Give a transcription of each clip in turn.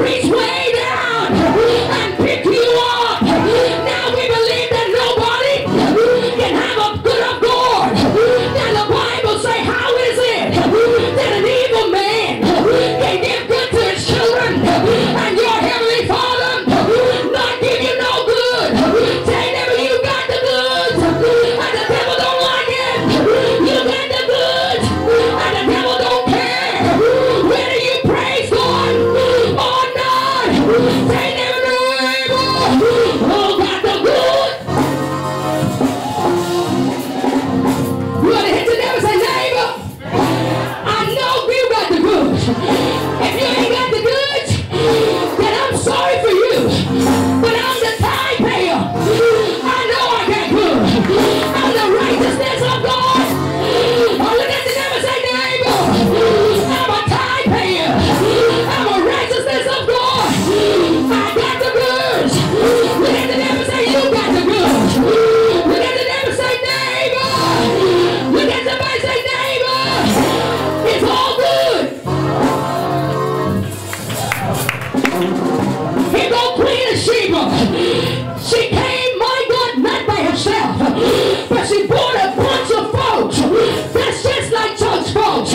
reach way down and pick you up. Now we believe that nobody can have a good of God. Now the Bible say, how is it that an evil man can give good to his children and your heavenly Father not give you no good? Say never, you got the goods and the devil don't like it. You got the goods and the devil don't care whether you praise God or not. Say never, no evil. Oh, got the good. You ought to hit the devil and say, neighbor, I know you got the goods. If you ain't got the goods, then I'm sorry for you. But I'm the tithe payer. I know I got good. I'm the righteousness of God. Oh, look at the devil and say, neighbor, I'm a tithe payer. I'm a righteousness of God. I got the goods. Look at the devil and say, you got the goods. Look at the devil and say, neighbor. Look at somebody and say, neighbor, it's all good. Here go Queen of Sheba. She came, my God, not by herself, but she brought a bunch of folks. That's just like church folks.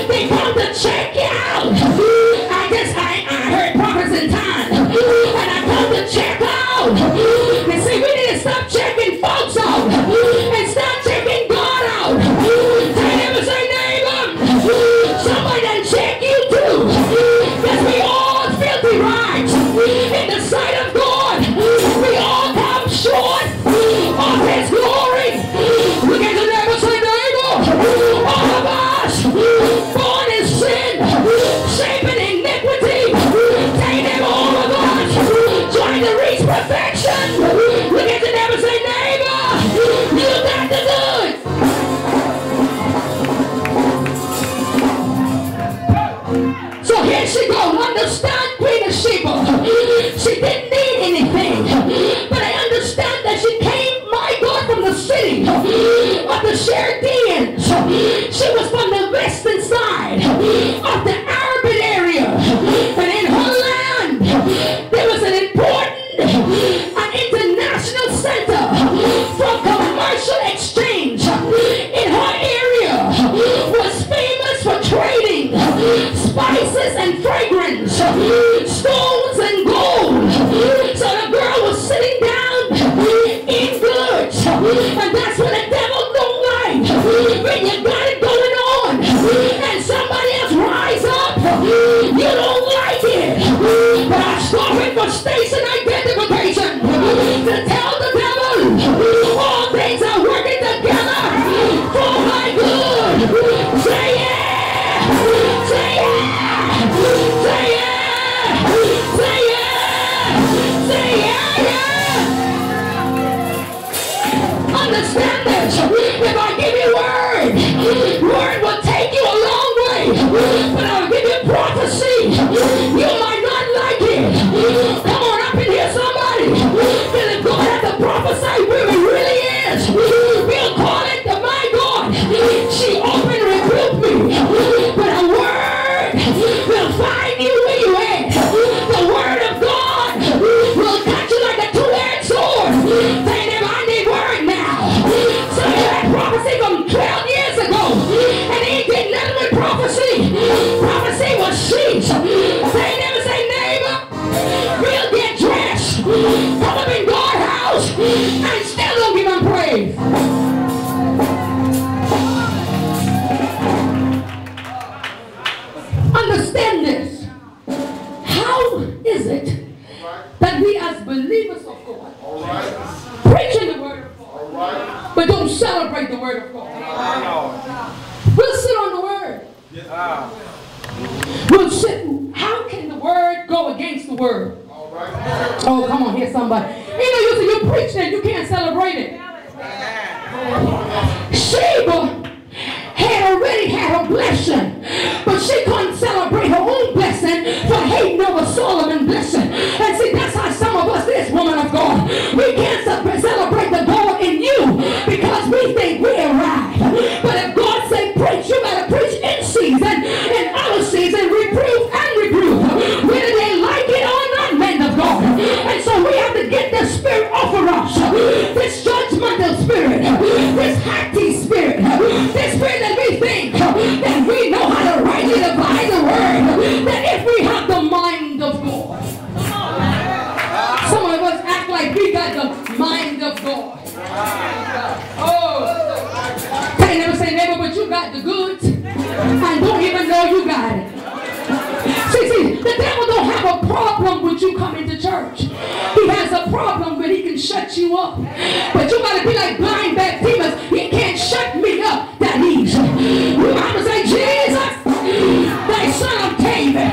They come to check you out. I guess I heard prophets in time, and I come to check out. You see, we need to stop checking folks out and start checking God out. Say never, say neighbor, somebody done check you too. Because we all filthy rags in the sight of God. We all come short of his glory. Look at the neighbor, say neighbor, all of us born in sin, shaped in iniquity. Say neighbor, all of us trying to reach perfection. Look at the neighbor, say neighbor, you got the good. So here she goes. Understand, Queen of Sheba. She didn't need anything, but I understand that she came, my God, from the city of the Chaldeans. She was from the western side of the Arabian area, and in her land there was an important, an international center for commercial exchange. In her area was famous for trading spices and fragrance, stones and gold. So the girl was sitting down in goods, and that's what the devil don't like. When you got it going on and somebody else rise up, you don't like it. But I started for station identification to tell the devil all things are working together for my good. Say yeah! Say yeah! Say yeah! Say yeah! Say yeah! Understand this. If I give you word will take you a long way. But I'll give you prophecy. You might not like it. Come on up in here, somebody. Because if God has to prophesy where he really is, we'll call it the my God. She opened and rebuked me. But a word will find you where you at. The word of God will cut you like a two-edged sword. Saying, if I need word now. So you had prophecy from 12 years ago, and he did nothing with prophecy. Prophecy was sheets. They never say neighbor. We'll get dressed, come up in God's house, and still don't give him praise. Understand this. How is it that we as believers of God preaching the word of God, but don't celebrate the word of God? We'll sit on the word. We'll sit. How can the word go against the word? Oh, come on here, somebody. You preach it, you can't celebrate it. Sheba had already had her blessing, but she couldn't celebrate her own blessing for hating over Solomon's blessing. And see, that's how some of us, this woman of God, we can't celebrate the God in you because we think we're right. But if God say preach, you gotta preach in season, in out of season, reprove and reprove. Whether they like it he got the mind of God. Oh, can't never say never, but you got the goods and don't even know you got it. See, the devil don't have a problem with you coming to church. He has a problem when he can shut you up. But you got to be like blind Bartimaeus. He can't shut me up that easy. You have to say, Jesus, thy son of David,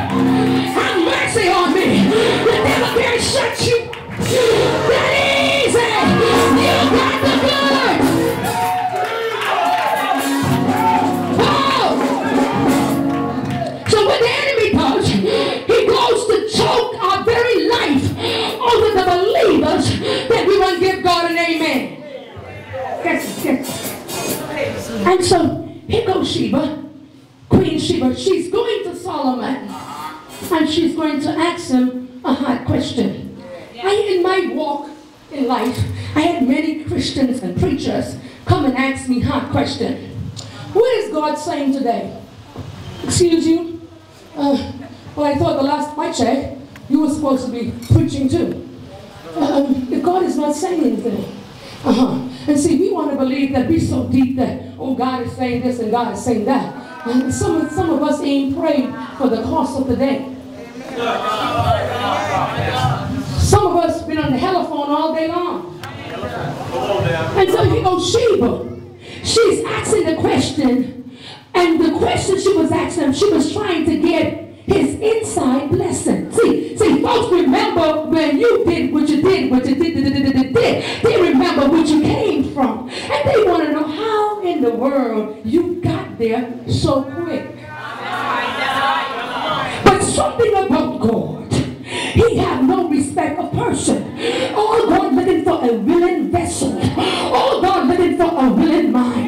have mercy on me. The devil can't shut you that easy. You got the good. Oh. So what the enemy does, he goes to choke our very life over the believers that we won't give God an amen. Yes. And so here goes Sheba, Queen Sheba. She's going to Solomon and she's going to ask him a hard question. In my walk in life, I had many Christians and preachers come and ask me hard question. What is God saying today? Excuse you? Well, I thought the last I checked, you were supposed to be preaching too. God is not saying anything. And see, we want to believe that we're so deep that, oh, God is saying this and God is saying that. And some of us ain't prayed for the course of the day. Some of us been on the telephone all day long. And so here goes Sheba. She's asking the question, and the question she was asking, she was trying to get his inside blessing. See, folks remember when you did what you did. They remember what you came from. And they want to know how in the world you got there so quick. But something about God, he have no respect of person. All God looking for a willing vessel. All God looking for a willing mind.